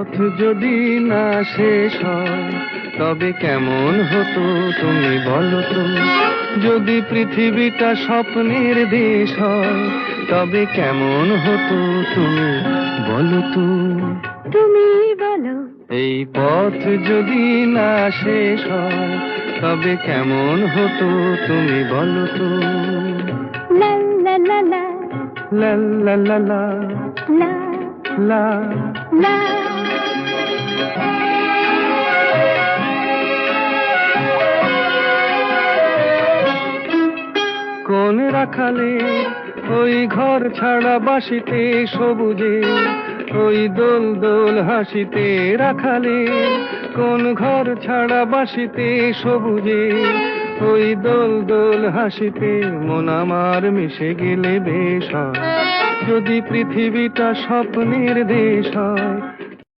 পথ যদি না শেষ হয় তবে কেমন হতো তুমি বলো তো। যদি পৃথিবীটা স্বপ্নের দেশ হয় তবে কেমন হতো তুমি বলো তো। তুমি বলো। এই পথ যদি না শেষ হয় তবে কেমন হতো তুমি বলো তো। লা লা লা লা লা লা লা লা লা লা। লা। কোন রাখালে ওই ঘর ছাড়া বাসিতে সবুজে, ওই দোল দোল হাসিতে রাখালে কোন ঘর ছাড়া বাসিতে সবুজে, ওই দোল দোল হাসিতে মন আমার মিশে গেলে বেশ হয়। যদি পৃথিবীটা স্বপ্নের দেশ হয়